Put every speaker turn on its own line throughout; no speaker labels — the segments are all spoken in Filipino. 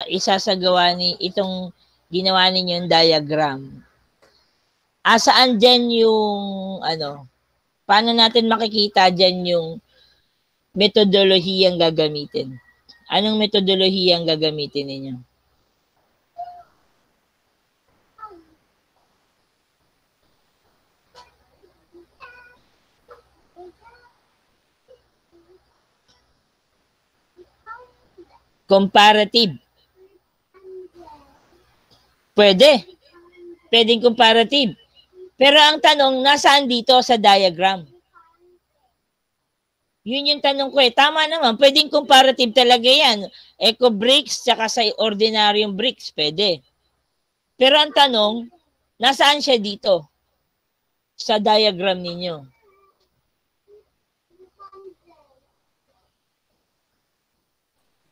isasagawa ni itong ginawa ninyong diagram. Saan dyan yung ano, paano natin makikita dyan yung metodologiyang gagamitin? Anong metodologiyang gagamitin ninyo? Comparative. Pwede. Pwedeng comparative. Pero ang tanong, nasaan dito sa diagram? Yun yung tanong ko eh. Tama naman, pwedeng comparative talaga yan. Eco bricks tsaka sa ordinaryong bricks, pwede. Pero ang tanong, nasaan siya dito? Sa diagram ninyo.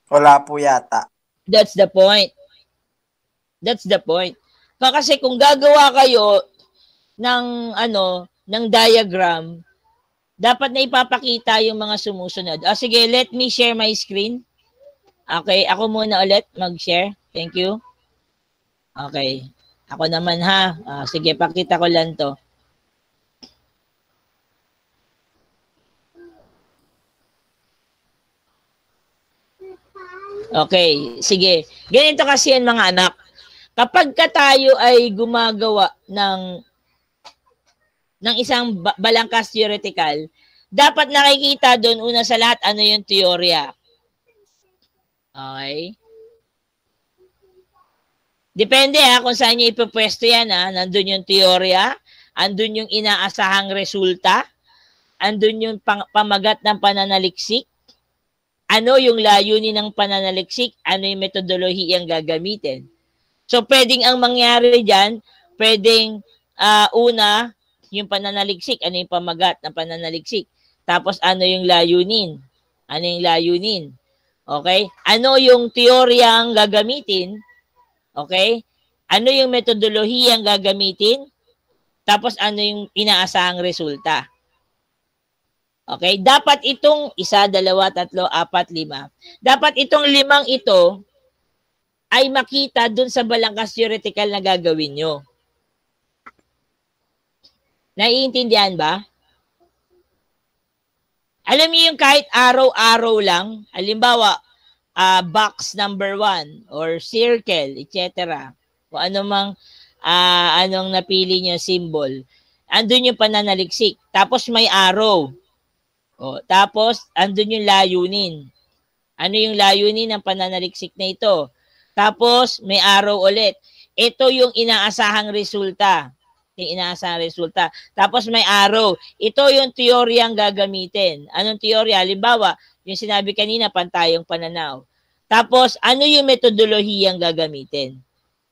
Wala po yata.
That's the point. That's the point. Kasi kung gagawa kayo ng ano, ng diagram, dapat na ipapakita yung mga sumusunod. Sige, let me share my screen. Okay, ako muna ulit mag-share. Thank you. Okay. Ako naman ha. Sige, pakita ko lang to. Okay, sige. Ganito kasi yan mga anak. Kapag tayo ay gumagawa ng isang balangkas theoretical, dapat nakikita doon una sa lahat ano yung teorya. Okay? Depende kung saan niyo ipopwesto yan Nandun yung teorya, andun yung inaasahang resulta, andun yung pamagat ng pananaliksik, ano yung layunin ng pananaliksik, ano yung metodologiyang gagamitin. So, pwedeng ang mangyari dyan, pwedeng una, yung pananaliksik, ano yung pamagat ng pananaliksik. Tapos, ano yung layunin? Ano yung layunin? Okay? Ano yung teoryang gagamitin? Okay? Ano yung metodologiyang gagamitin? Tapos, ano yung inaasahang resulta? Okay? Dapat itong 1, 2, 3, 4, 5. Dapat itong 5 ito ay makita dun sa balangkas theoretical na gagawin nyo. Naiintindihan ba? Alam niyo yung kahit araw-araw lang, halimbawa, box number 1 or circle, etc. O anumang anong napili niyo symbol. Andun yung pananaliksik. Tapos may arrow. O, tapos, andun yung layunin. Ano yung layunin ng pananaliksik na ito? Tapos, may arrow ulit. Ito yung inaasahang resulta. Yung inaasahang resulta. Tapos, may arrow. Ito yung teoryang gagamitin. Anong teorya? Halimbawa, yung sinabi kanina, pantayong pananaw. Tapos, ano yung metodologiyang gagamitin?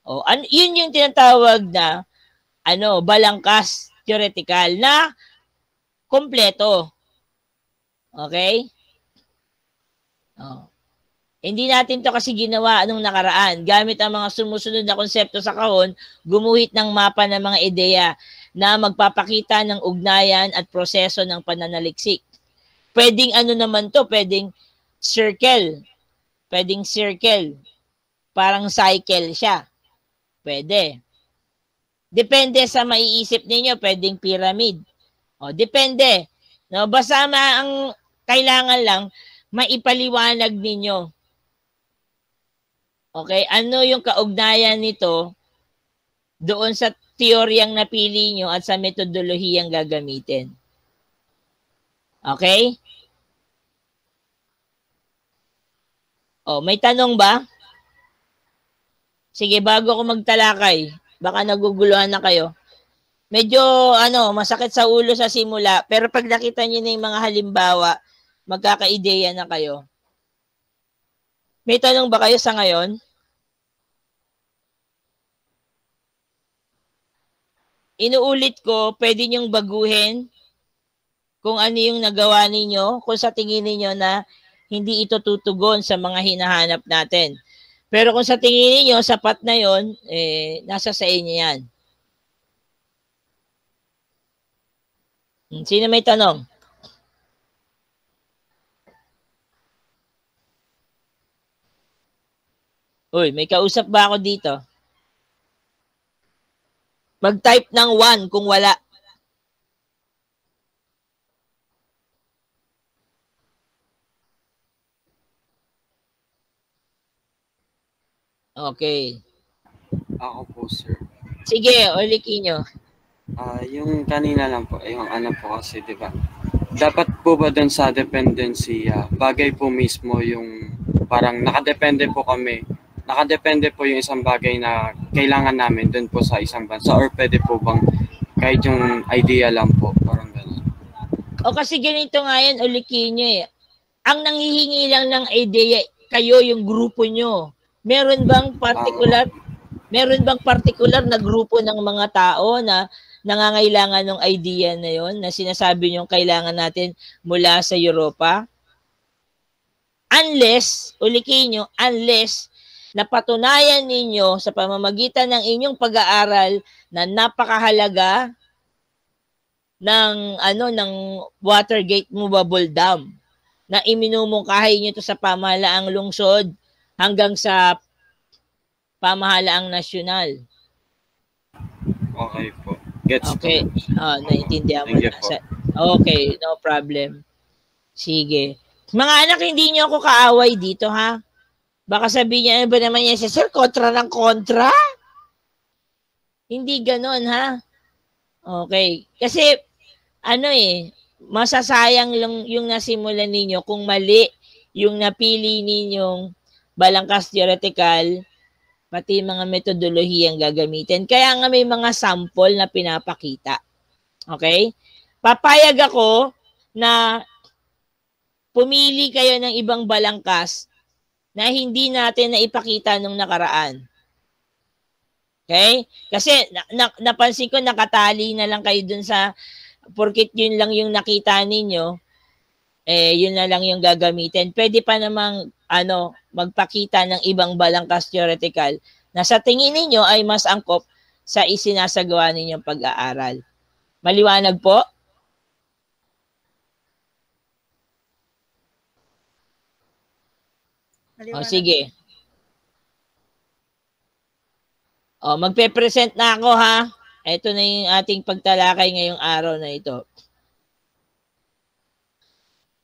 O, yun yung tinatawag na balangkas theoretical na kompleto. Okay? Hindi natin to kasi ginawa anong nakaraan. Gamit ang mga sumusunod na konsepto sa kahon, gumuhit ng mapa ng mga ideya na magpapakita ng ugnayan at proseso ng pananaliksik. Pwedeng naman to, pwedeng circle. Pwedeng circle. Parang cycle siya. Pwede. Depende sa maiisip ninyo, pwedeng pyramid. Depende. No, basta ang kailangan lang maipaliwanag ninyo. Okay, ano yung kaugnayan nito doon sa teoryang napili nyo at sa metodologiyang gagamitin? Okay? May tanong ba? Sige, bago ako magtalakay, baka naguguluhan na kayo. Medyo masakit sa ulo sa simula, pero pag nakita niyo na yung mga halimbawa, magkakaideya na kayo. May tanong ba kayo sa ngayon? Inuulit ko, pwede niyong baguhin kung ano yung nagawa ninyo, kung sa tingin niyo na hindi ito tutugon sa mga hinahanap natin. Pero kung sa tingin niyo sapat na yon, nasa sa inyo yan. Sino may tanong? Uy, may kausap ba ako dito? Mag-type ng 1 kung wala. Okay.
Ako po, sir.
Sige, ulitin nyo.
Yung kanina lang po, yung ano po kasi, di ba? Dapat po ba dun sa dependency, bagay po mismo yung parang nakadepende po kami. Nakadepende po yung isang bagay na kailangan namin dun po sa isang bansa, or pwede po bang kahit yung idea lang po, parang gano'n.
O kasi ganito nga yan, ulitin nyo eh. Ang nanghihingi lang ng idea, kayo yung grupo nyo. Meron bang particular na grupo ng mga tao na nangangailangan ng idea na yon na sinasabi nyo kailangan natin mula sa Europa? Unless, ulitin nyo, unless napatunayan ninyo sa pamamagitan ng inyong pag-aaral na napakahalaga ng Watergate Movable Dam na iminumungkahi nyo to sa pamahalaang lungsod hanggang sa pamahalaang nasyonal.
Okay po. Gets
okay. Naiintindihan mo na. Okay, no problem. Sige. Mga anak, hindi nyo ako kaaway dito, ha? Baka sabihin niya, ano ba naman yan? Sir, kontra ng kontra? Hindi ganon, ha? Okay. Kasi, masasayang lang yung nasimulan ninyo kung mali yung napili ninyong balangkas theoretical, pati mga metodologiyang gagamitin. Kaya nga may mga sample na pinapakita. Okay? Papayag ako na pumili kayo ng ibang balangkas na hindi natin naipakita nung nakaraan. Okay? Kasi napansin ko nakatali na lang kayo dun sa porkit yun lang yung nakita ninyo, yun na lang yung gagamitin. Pwede pa namang magpakita ng ibang balangkas theoretical na sa tingin ninyo ay mas angkop sa isinasagawa ninyong pag-aaral. Maliwanag po? O, sige. O, magpe-present na ako, ha? Ito na yung ating pagtalakay ngayong araw na ito.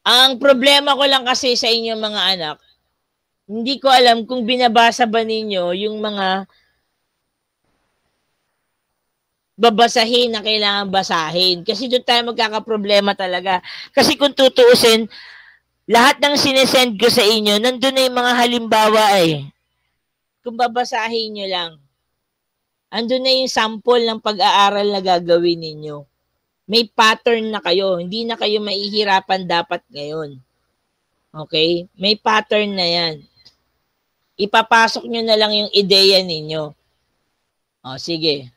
Ang problema ko lang kasi sa inyo mga anak, hindi ko alam kung binabasa ba ninyo yung mga babasahin na kailangan basahin. Kasi doon tayo magkakaproblema talaga. Kasi kung tutuusin, lahat ng sinesend ko sa inyo, nandun na yung mga halimbawa eh. Kung babasahin nyo lang, andun na yung sample ng pag-aaral na gagawin ninyo. May pattern na kayo. Hindi na kayo mahihirapan dapat ngayon. Okay? May pattern na yan. Ipapasok nyo na lang yung ideya ninyo. O, sige.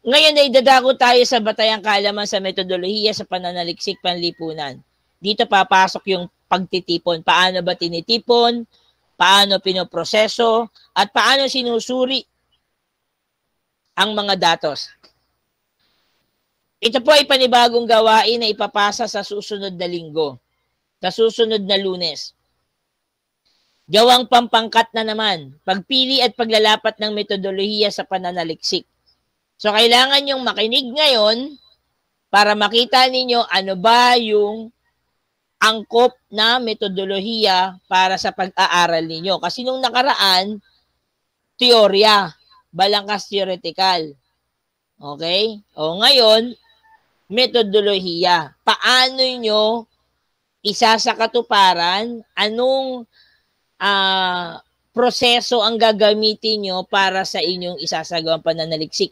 Ngayon ay dadako tayo sa batayang kaalaman sa metodolohiya sa pananaliksik panlipunan. Dito papasok yung pagtitipon. Paano ba tinitipon? Paano pinoproseso? At paano sinusuri ang mga datos? Ito po ay panibagong gawain na ipapasa sa susunod na linggo. Sa susunod na Lunes. Gawang pampangkat na naman. Pagpili at paglalapat ng metodolohiya sa pananaliksik. So, kailangan nyong makinig ngayon para makita ninyo ano ba yung angkop na metodolohiya para sa pag-aaral ninyo. Kasi nung nakaraan, teorya, balangkas theoretical. Okay? O ngayon, metodolohiya. Paano nyo isasakatuparan? Anong proseso ang gagamitin nyo para sa inyong isasagawang pananaliksik?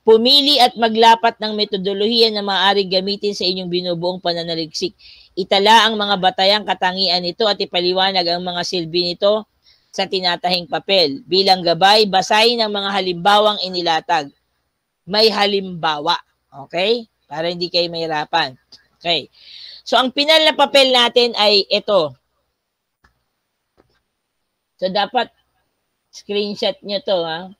Pumili at maglapat ng metodolohiya na maaaring gamitin sa inyong binubuong pananaliksik. Itala ang mga batayang katangian nito at ipaliwanag ang mga silbi nito sa tinatahing papel. Bilang gabay, basahin ang mga halimbawang inilatag. May halimbawa. Okay? Para hindi kayo mahirapan. Okay. So, ang pinal na papel natin ay ito. So, dapat screenshot nyo to, ha?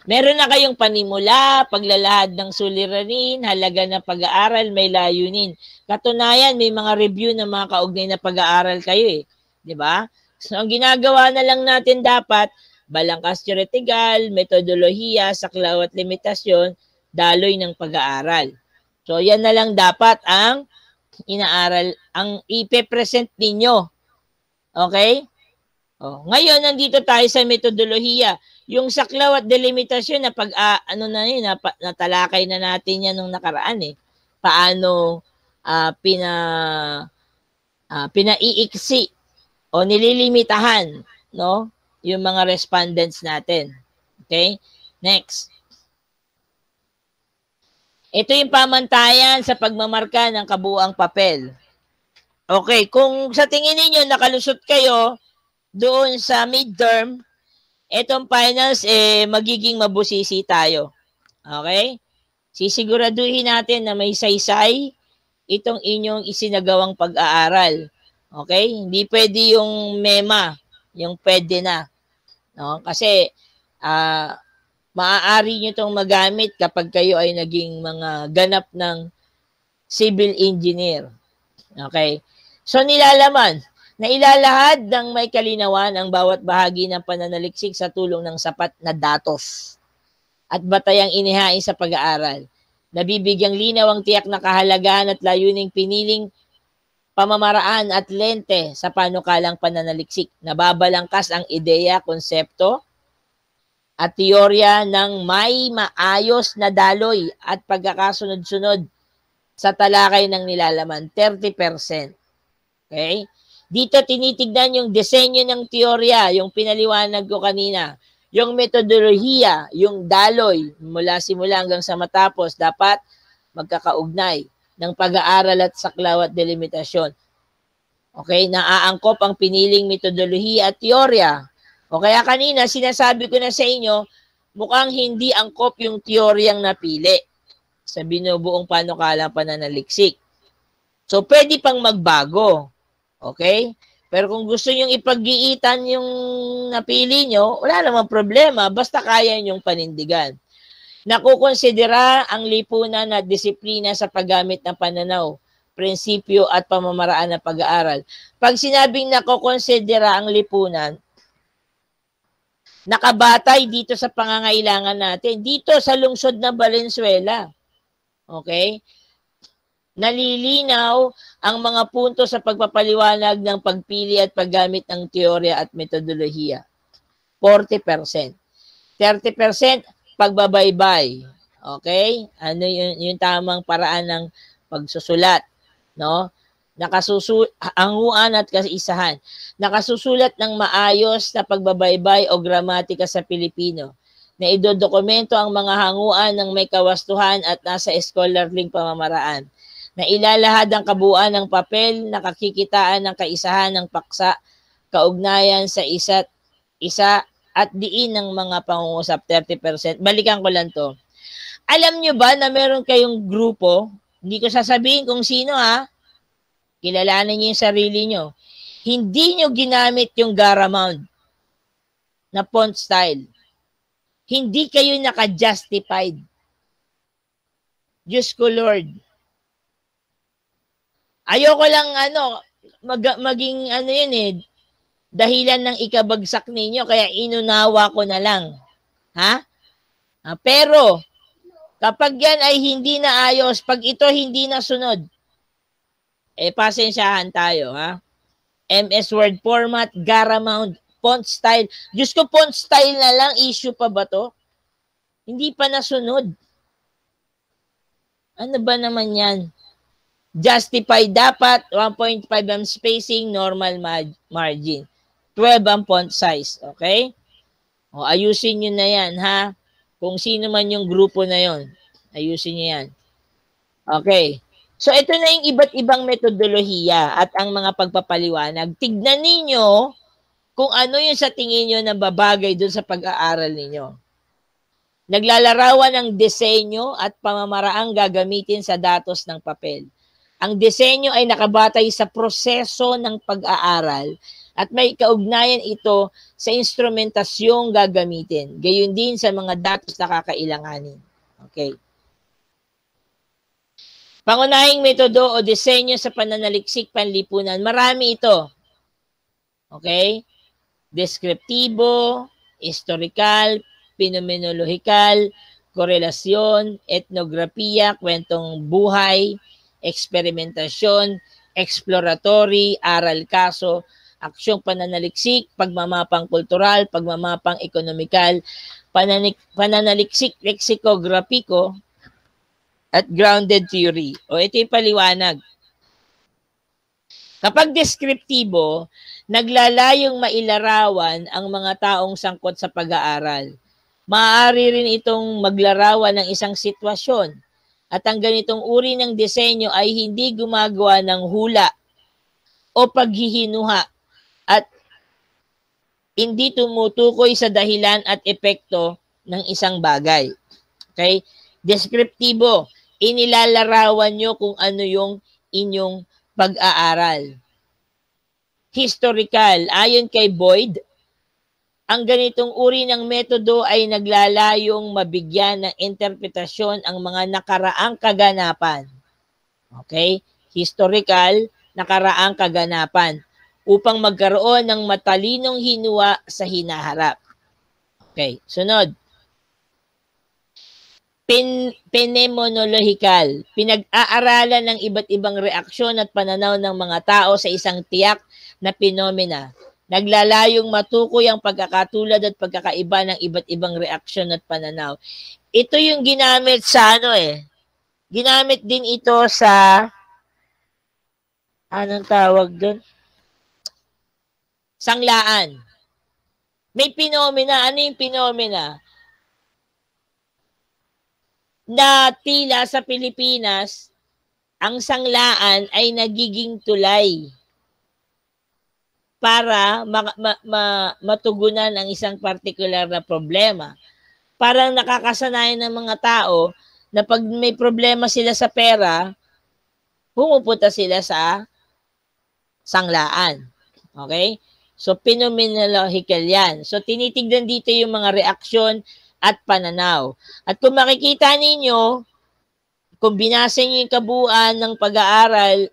Meron na kayong panimula, paglalahad ng suliranin, halaga ng pag-aaral, may layunin. Katunayan, may mga review ng mga kaugnay na pag-aaral kayo eh. Di ba? So, ang ginagawa na lang natin dapat, balangkas teoretical, metodolohiya, saklaw at limitasyon, daloy ng pag-aaral. So, yan na lang dapat ang inaaral, ang ipe-present ninyo. Okay? Ngayon, nandito tayo sa metodolohiya. Yung saklaw at delimitasyon na natalakay na natin yan nung nakaraan eh. Paano pinaiiksi o nililimitahan, no? Yung mga respondents natin. Okay? Next. Ito yung pamantayan sa pagmamarka ng kabuuang papel. Okay, kung sa tingin niyo nakalusot kayo doon sa midterm, itong finals magiging mabusisi tayo. Okay? Sisiguraduhin natin na may saysay itong inyong isinagawang pag-aaral. Okay? Hindi pwede yung mema, yung pwede na. No? Kasi maaari nyo itong magamit kapag kayo ay naging mga ganap ng civil engineer. Okay? So nilalaman na ilalahad ng may kalinawan ang bawat bahagi ng pananaliksik sa tulong ng sapat na datos at batayang inihain sa pag-aaral. Nabibigyang linaw ang tiyak na kahalagahan at layuning piniling pamamaraan at lente sa panukalang pananaliksik. Nababalangkas ang ideya, konsepto, at teorya ng may maayos na daloy at pagkakasunod-sunod sa talakay ng nilalaman, 30%. Okay? Dito tinitignan yung disenyo ng teorya, yung pinaliwanag ko kanina, yung metodolohiya, yung daloy, mula simula hanggang sa matapos, dapat magkakaugnay ng pag-aaral at saklaw at delimitasyon. Okay? Naaangkop ang piniling metodolohiya at teorya. O kaya kanina, sinasabi ko na sa inyo, mukhang hindi angkop yung teoryang napili sa binubuong panukalang pananaliksik. So, pwede pang magbago. Okay? Pero kung gusto nyong ipag-iitan yung napili nyo, wala namang problema, basta kaya nyong panindigan. Nakukonsidera ang lipunan at disiplina sa paggamit ng pananaw, prinsipyo at pamamaraan ng pag-aaral. Pag sinabing nakukonsidera ang lipunan, nakabatay dito sa pangangailangan natin, dito sa lungsod ng Valenzuela. Okay? Nalilinaw ang mga punto sa pagpapaliwanag ng pagpili at paggamit ng teorya at metodolohiya. 40%. 30% pagbabaybay. Okay? Ano yung tamang paraan ng pagsusulat, no? Hanguan at kaisahan. Nakasusulat ng maayos na pagbabaybay o gramatika sa Pilipino na idodokumento ang mga hanguan ng may kawastuhan at nasa scholarly pamamaraan. Na ilalahad ang kabuuan ng papel na kakikitaan ng kaisahan ng paksa, kaugnayan sa isa't isa at diin ng mga pangungusap, 30%. Balikan ko lang to. Alam nyo ba na meron kayong grupo, hindi ko sasabihin kung sino kilalanin niyo yung sarili nyo. Hindi nyo ginamit yung Garamond na font style. Hindi kayo naka-justified. Diyos ko Lord. Ayoko lang maging dahilan ng ikabagsak ninyo, kaya inunawa ko na lang. Pero, kapag yan ay hindi na ayos, pag ito hindi na sunod, pasensyahan tayo, MS Word format, Garamond, font style. Diyos ko, font style na lang, issue pa ba to? Hindi pa nasunod. Ano ba naman yan? Justify dapat, 1.5 ang spacing, normal margin. 12 ang font size, okay? Ayusin nyo na yan, Kung sino man yung grupo na yon, ayusin nyo yan. Okay. So, ito na yung iba't ibang metodolohiya at ang mga pagpapaliwanag. Tignan ninyo kung ano yung sa tingin nyo na babagay dun sa pag-aaral ninyo. Naglalarawan ng disenyo at pamamaraang gagamitin sa datos ng papel. Ang disenyo ay nakabatay sa proseso ng pag-aaral at may kaugnayan ito sa instrumentasyong gagamitin. Gayon din sa mga datos na kakailanganin. Okay. Pangunahing metodo o disenyo sa pananaliksik panlipunan. Marami ito. Okay? Deskriptibo, historical, phenomenological, korelasyon, etnografiya, kwentong buhay, eksperimentasyon, exploratory, aral kaso, aksyong pananaliksik, pagmamapang kultural, pagmamapang ekonomikal, pananaliksik leksikografiko, at grounded theory. O ito yung paliwanag. Kapag deskriptibo, naglalayong mailarawan ang mga taong sangkot sa pag-aaral. Maaari rin itong maglarawan ng isang sitwasyon at ang ganitong uri ng disenyo ay hindi gumagawa ng hula o paghihinuha at hindi tumutukoy sa dahilan at epekto ng isang bagay. Okay? Deskriptibo, inilalarawan nyo kung ano yung inyong pag-aaral. Historical, ayon kay Boyd, ang ganitong uri ng metodo ay naglalayong mabigyan ng interpretasyon ang mga nakaraang kaganapan. Okay? Historical, nakaraang kaganapan upang magkaroon ng matalinong hinwa sa hinaharap. Okay, sunod. Phenomenological, pinag-aaralan ng iba't ibang reaksyon at pananaw ng mga tao sa isang tiyak na phenomena. Naglalayong matukoy ang pagkakatulad at pagkakaiba ng iba't ibang reaksyon at pananaw. Ito yung ginamit sa ginamit din ito sa anong tawag doon? Sanglaan. May phenomena. Ano yung phenomena? Na tila sa Pilipinas, ang sanglaan ay nagiging tulay para matugunan ang isang particular na problema. Parang nakakasanayan ng mga tao na pag may problema sila sa pera, pumupunta sila sa sanglaan. Okay? So, phenomenological yan. So, tinitignan dito yung mga reaksyon at pananaw. At kung makikita ninyo, kung binasa nyo yung kabuuan ng pag-aaral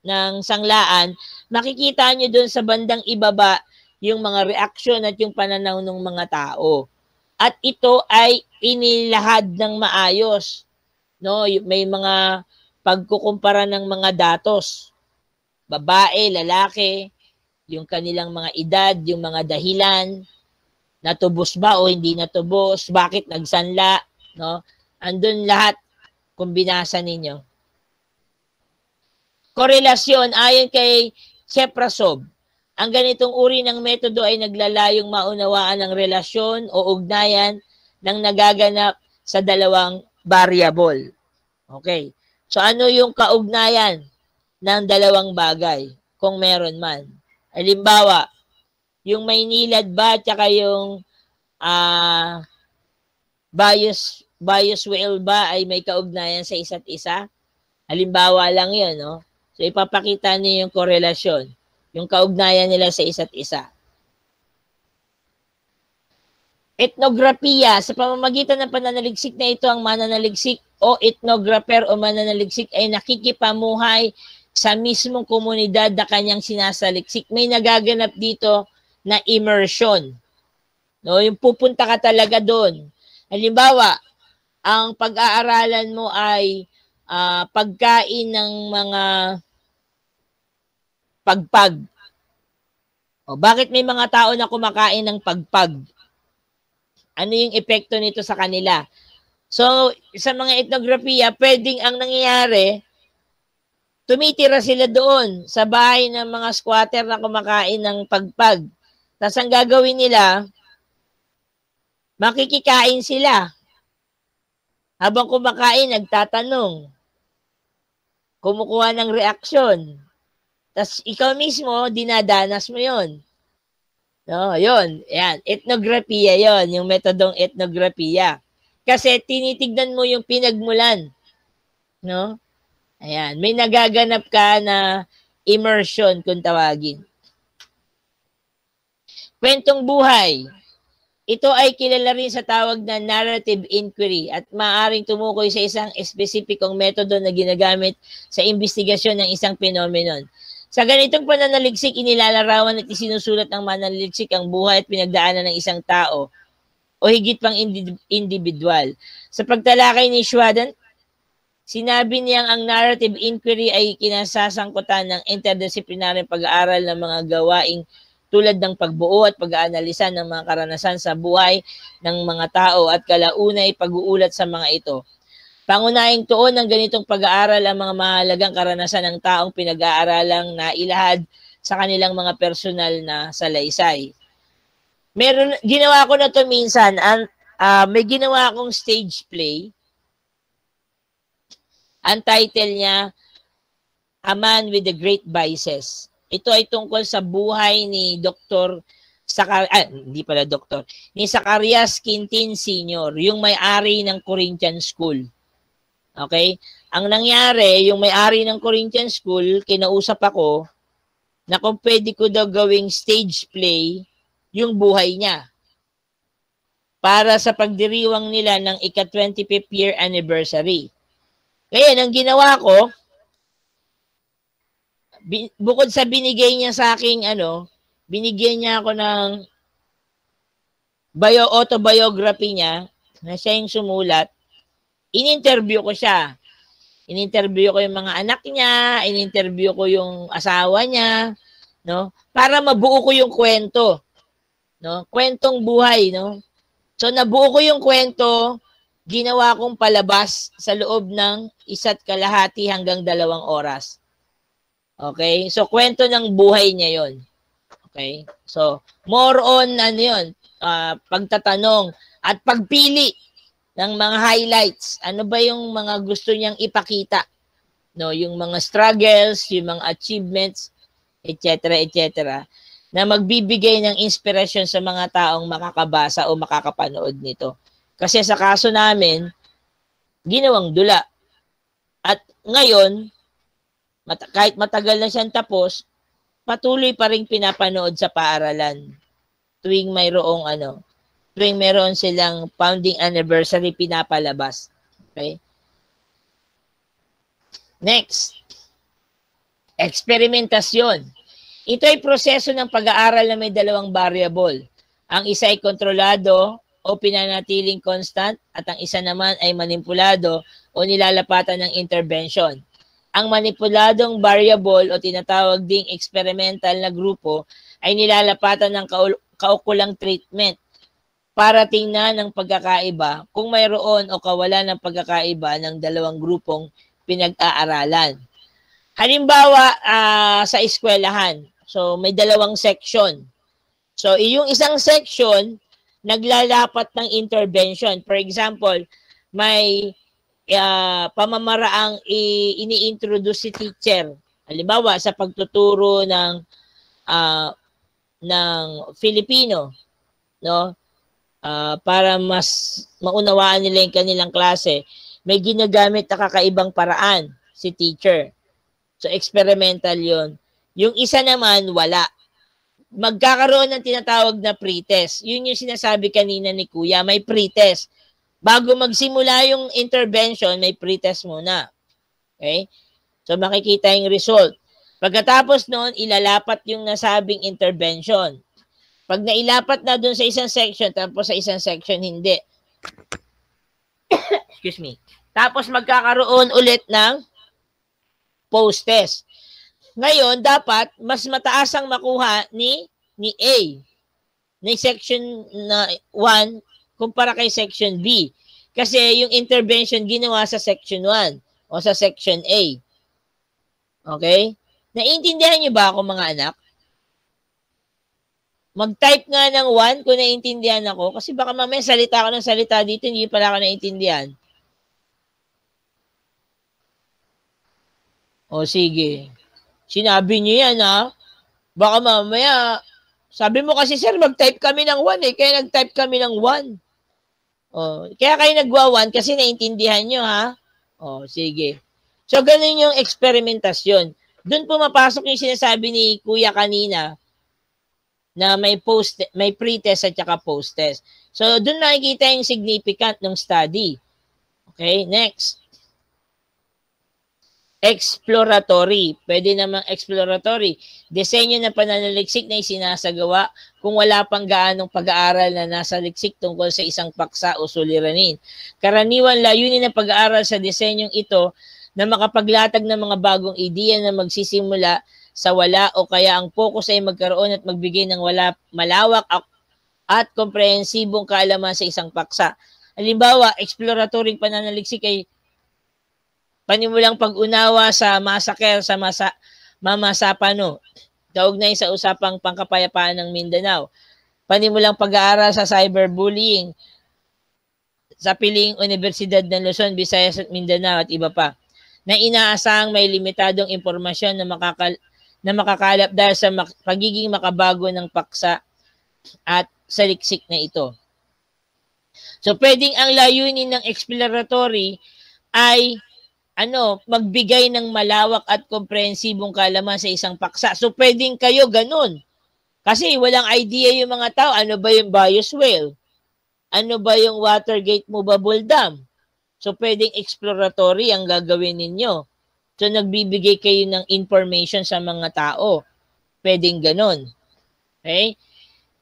ng sanglaan, makikita nyo doon sa bandang ibaba yung mga reaksyon at yung pananaw ng mga tao. At ito ay inilahad ng maayos. No? May mga pagkukumpara ng mga datos. Babae, lalaki, yung kanilang mga edad, yung mga dahilan, natubos ba o hindi natubos, bakit nagsanla, no? Andun lahat kung binasa ninyo. Korelasyon, ayon kay Cheprasov, ang ganitong uri ng metodo ay naglalayong maunawaan ng relasyon o ugnayan ng nagaganap sa dalawang variable. Okay. So ano yung kaugnayan ng dalawang bagay kung meron man? Halimbawa, yung Maynilad ba at saka yung bias whale ba ay may kaugnayan sa isa't isa? Halimbawa lang yun, no? So, ipapakita niyo yung korelasyon, yung kaugnayan nila sa isa't isa. Etnografiya, sa pamamagitan ng pananaliksik na ito, ang mananaliksik o etnographer o mananaliksik ay nakikipamuhay sa mismong komunidad na kanyang sinasaliksik. May nagaganap dito na immersion. No, yung pupunta ka talaga doon. Halimbawa, ang pag-aaralan mo ay pagkain ng mga pagpag. O, bakit may mga tao na kumakain ng pagpag? Ano yung epekto nito sa kanila? So, sa mga etnografiya, pwedeng ang nangyayari, tumitira sila doon sa bahay ng mga squatter na kumakain ng pagpag. Tapos ang gagawin nila, makikikain sila. Habang kumakain, nagtatanong. Kumukuha ng reaksyon. Tapos ikaw mismo, dinadanas mo yon. No, yun. Yan. Etnografiya yon, yung metodong etnografiya. Kasi tinitignan mo yung pinagmulan. No? Ayan, may nagaganap ka na immersion kung tawagin. Kwentong buhay. Ito ay kilala rin sa tawag na narrative inquiry at maaaring tumukoy sa isang espesipikong metodo na ginagamit sa investigasyon ng isang phenomenon. Sa ganitong pananaliksik, inilalarawan at isinusulat ng mananaliksik ang buhay at pinagdaanan ng isang tao o higit pang individual. Sa pagtalakay ni Schwaden, sinabi niyang ang narrative inquiry ay kinasasangkutan ng interdisciplinaryong pag-aaral ng mga gawaing tulad ng pagbuo at pag-aanalisa ng mga karanasan sa buhay ng mga tao at kalaunay pag-uulat sa mga ito. Pangunahing tuon ng ganitong pag-aaral ang mga mahalagang karanasan ng taong pinag-aaralang nailahad sa kanilang mga personal na salaysay. Ginawa ko na to minsan, may ginawa akong stage play. Ang title niya, A Man with the Great Vices. Ito ay tungkol sa buhay ni ni Zacarias Quintin Sr., yung may-ari ng Corinthian School. Okay? Ang nangyari, yung may-ari ng Corinthian School, kinausap ako na kung pwede ko daw gawing stage play yung buhay niya para sa pagdiriwang nila ng ika-25th year anniversary. Kaya ang ginawa ko, bukod sa binigay niya sa akin, binigyan niya ako ng autobiography niya na siya yung sumulat. In-interview ko siya. In-interview ko yung mga anak niya, in-interview ko yung asawa niya, no? Para mabuo ko yung kwento, no? Kwentong buhay, no? So nabuo ko yung kwento, ginawa kong palabas sa loob ng 1.5 hanggang 2 oras. Okay? So kwento ng buhay niya 'yon. Okay? So more on pagtatanong at pagpili ng mga highlights. Ano ba yung mga gusto niyang ipakita? No, yung mga struggles, yung mga achievements, etc., etc., na magbibigay ng inspirasyon sa mga taong makakabasa o makakapanood nito. Kasi sa kaso namin, ginawang dula. At ngayon, kahit matagal na siyang tapos, patuloy pa rin pinapanood sa paaralan. Tuwing meron silang founding anniversary, pinapalabas. Okay? Next, eksperimentasyon. Ito ay proseso ng pag-aaral na may 2 variable. Ang isa ay kontrolado o pinanatiling constant at ang isa naman ay manipulado o nilalapatan ng intervention. Ang manipuladong variable o tinatawag ding experimental na grupo ay nilalapatan ng kaukulang treatment para tingnan ng pagkakaiba kung mayroon o kawalan ng pagkakaiba ng 2 grupong pinag-aaralan. Halimbawa, sa eskwelahan, so may 2 section. So, yung isang section, naglalapat ng intervention. For example, may pamamaraang ini-introduce si teacher. Halimbawa, sa pagtuturo ng Filipino, no? Para mas maunawaan nila yung kanilang klase, may ginagamit na kakaibang paraan si teacher. So, experimental yon. Yung isa naman, wala. Magkakaroon ng tinatawag na pretest. Yun yung sinasabi kanina ni Kuya, may pretest. Bago magsimula yung intervention, may pretest muna. Okay? So, makikita yung result. Pagkatapos nun, ilalapat yung nasabing intervention. Pag nailapat na dun sa isang section, tapos sa isang section, hindi. Excuse me. Tapos magkakaroon ulit ng post-test. Ngayon, dapat mas mataas ang makuha ni A. Ni section na 1 kumpara kay section B. Kasi yung intervention ginawa sa section 1 o sa section A. Okay? Naiintindihan niyo ba ako, mga anak? Mag-type nga ng 1 kung naiintindihan ako. Kasi baka mamaya salita ako ng salita dito, hindi pala ako naiintindihan. O sige. Sinabi niyo yan, ha? Baka mamaya, sabi mo kasi, sir, mag-type kami ng 1 eh. Kaya nag-type kami ng 1. O, kaya kayo nagwa 1 kasi naiintindihan nyo, ha? O, sige. So, ganun yung eksperimentasyon. Doon pumapasok yung sinasabi ni Kuya kanina, na may pre-test at saka post-test. So, doon nakikita yung significant ng study. Okay, next. exploratory. Pwede namang exploratory. Disenyo ng pananaliksik na isinasagawa kung wala pang gaanong pag-aaral na nasa liksik tungkol sa isang paksa o suliranin. Karaniwan layunin ng pag-aaral sa disenyong ito na makapaglatag ng mga bagong ideya na magsisimula sa wala o kaya ang focus ay magkaroon at magbigay ng malawak at komprehensibong kaalaman sa isang paksa. Halimbawa, exploratory pananaliksik ay panimulang pag-unawa sa massacre sa Mama Sapano, kaugnay sa usapang pangkapayapaan ng Mindanao. Panimulang pag-aaral sa cyberbullying sa piling Universidad ng Luzon, Visayas at Mindanao at iba pa, na inaasahang may limitadong impormasyon na makakalap dahil sa pagiging makabago ng paksa at sa liksik na ito. So, pwedeng ang layunin ng exploratory ay magbigay ng malawak at komprehensibong kaalaman sa isang paksa. So, pwedeng kayo ganun. Kasi walang idea yung mga tao. Ano ba yung Bayous Whale? Ano ba yung Watergate Movable Dam? So, pwedeng exploratory ang gagawin ninyo. So, nagbibigay kayo ng information sa mga tao. Pwedeng ganun. Okay?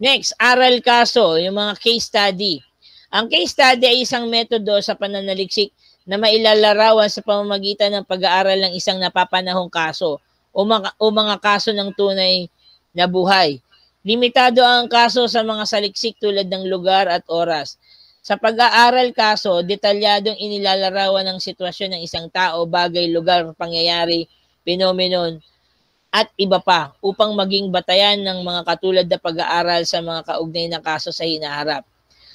Next, aral kaso, yung mga case study. Ang case study ay isang metodo sa pananaliksik na mailalarawan sa pamamagitan ng pag-aaral ng isang napapanahong kaso o mga kaso ng tunay na buhay. Limitado ang kaso sa mga saliksik tulad ng lugar at oras. Sa pag-aaral kaso, detalyadong inilalarawan ng sitwasyon ng isang tao, bagay, lugar, pangyayari, phenomenon, at iba pa upang maging batayan ng mga katulad na pag-aaral sa mga kaugnay na kaso sa hinaharap.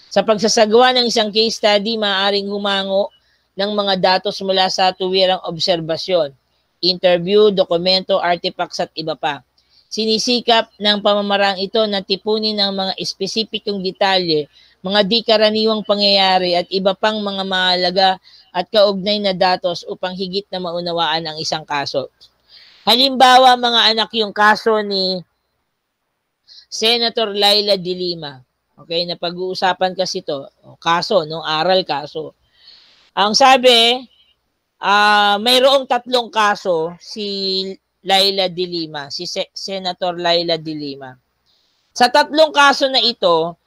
Sa pagsasagawa ng isang case study, maaaring humango ng mga datos mula sa tuwirang obserbasyon, interview, dokumento, artifacts at iba pa. Sinisikap ng pamamarang ito na tipunin ng mga espesipikong detalye, mga di karaniwang pangyayari at iba pang mga mahalaga at kaugnay na datos upang higit na maunawaan ang isang kaso. Halimbawa, mga anak, yung kaso ni Senator Laila de Lima. Okay, napag-uusapan kasi ito. Kaso, aral kaso. Ang sabi, mayroong 3 kaso si Laila de Lima, si Senator Laila de Lima. Sa 3 kaso na ito,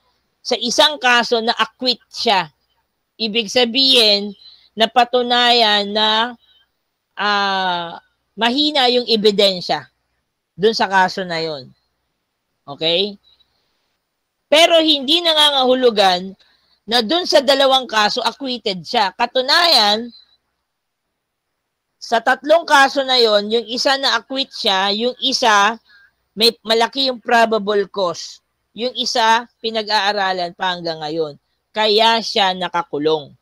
sa isang kaso na acquit siya. Ibig sabihin, napatunayan na mahina yung ebidensya dun sa kaso na yon. Okay? Pero hindi nangangahulugan na dun sa 2 kaso, acquitted siya. Katunayan, sa 3 kaso na yon, yung isa na acquit siya, yung isa, may malaki yung probable cause. Yung isa, pinag-aaralan pa hanggang ngayon. Kaya siya nakakulong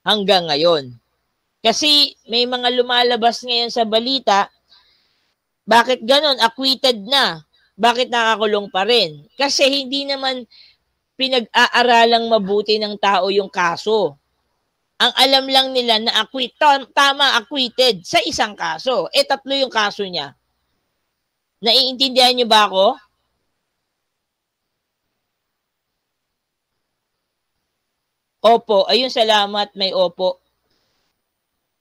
hanggang ngayon. Kasi may mga lumalabas ngayon sa balita, bakit ganon? Acquitted na. Bakit nakakulong pa rin? Kasi hindi naman pinag-aaralang mabuti ng tao yung kaso. Ang alam lang nila na acquit, tama, acquitted sa isang kaso. 3 yung kaso niya. Naiintindihan niyo ba ako? Opo. Ayun, salamat. May opo.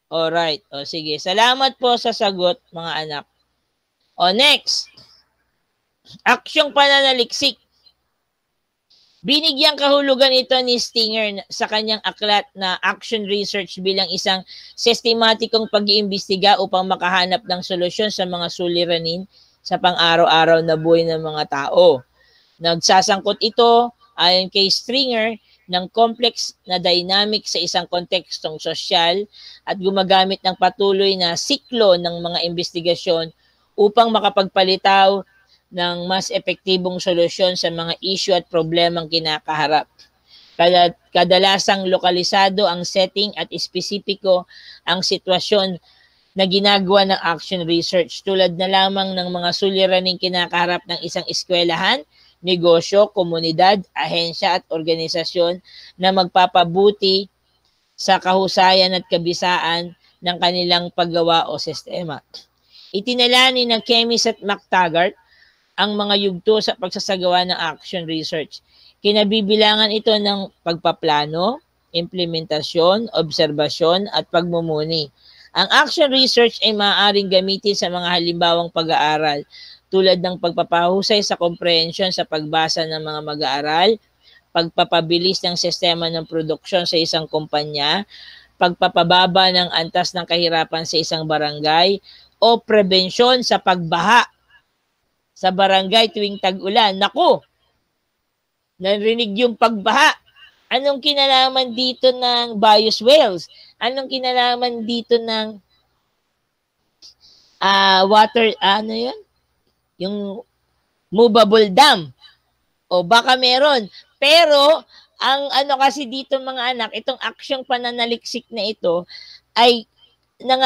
Alright. O, sige. Salamat po sa sagot, mga anak. O, next. Aksyong pananaliksik. Binigyang kahulugan ito ni Stinger sa kanyang aklat na Action Research bilang isang sistematikong pag-iimbestiga upang makahanap ng solusyon sa mga suliranin sa pang-araw-araw na buhay ng mga tao. Nagsasangkot ito, ayon kay Stinger, ng complex na dynamic sa isang kontekstong sosyal at gumagamit ng patuloy na siklo ng mga investigasyon upang makapagpalitaw ng mas epektibong solusyon sa mga issue at problemang kinakaharap. Kadalasang lokalisado ang setting at espesipiko ang sitwasyon na ginagawa ng action research tulad na lamang ng mga suliraning kinakaharap ng isang eskwelahan, negosyo, komunidad, ahensya at organisasyon na magpapabuti sa kahusayan at kabisaan ng kanilang paggawa o sistema. Itinalani ng Chemist at McTaggart ang mga yugto sa pagsasagawa ng action research. Kinabibilangan ito ng pagpaplano, implementasyon, obserbasyon at pagmumuni. Ang action research ay maaaring gamitin sa mga halimbawang pag-aaral tulad ng pagpapahusay sa comprehension sa pagbasa ng mga mag-aaral, pagpapabilis ng sistema ng produksyon sa isang kumpanya, pagpapababa ng antas ng kahirapan sa isang barangay, o prebensyon sa pagbaha sa barangay tuwing tag-ulan. Naku! Narinig yung pagbaha. Anong kinalaman dito ng Bayous Whales? Anong kinalaman dito ng water, ano yun? Yung movable dam. O baka meron. Pero, ang ano kasi dito mga anak, itong aksyong pananaliksik na ito ay